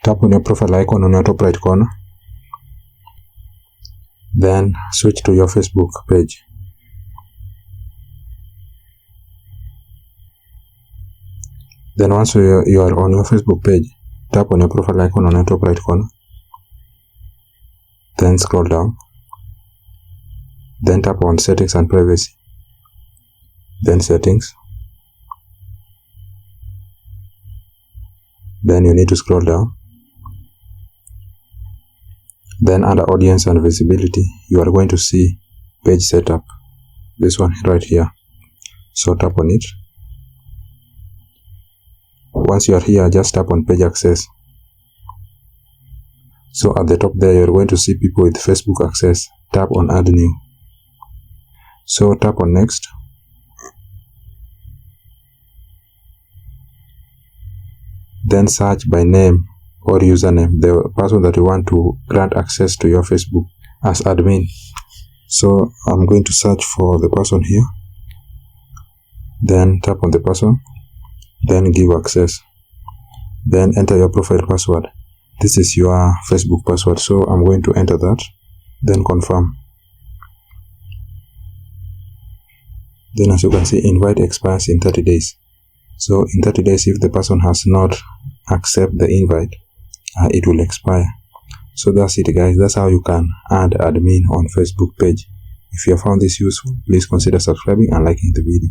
tap on your profile icon on your top right corner, then switch to your Facebook page. Then once you are on your Facebook page, tap on your profile icon on your top right corner, then scroll down, then tap on settings and privacy, then settings, then you need to scroll down, then under audience and visibility you are going to see page setup, this one right here, so tap on it. Once you are here, just tap on page access. So at the top there you're going to see people with Facebook access, tap on add new, so tap on next, then search by name or username the person that you want to grant access to your Facebook as admin. So I'm going to search for the person here, then tap on the person, then give access, then enter your profile password. This is your Facebook password, so I'm going to enter that, then confirm. Then as you can see, invite expires in 30 days. So in 30 days, if the person has not accepted the invite, it will expire. So that's it guys, that's how you can add admin on Facebook page. If you have found this useful, please consider subscribing and liking the video.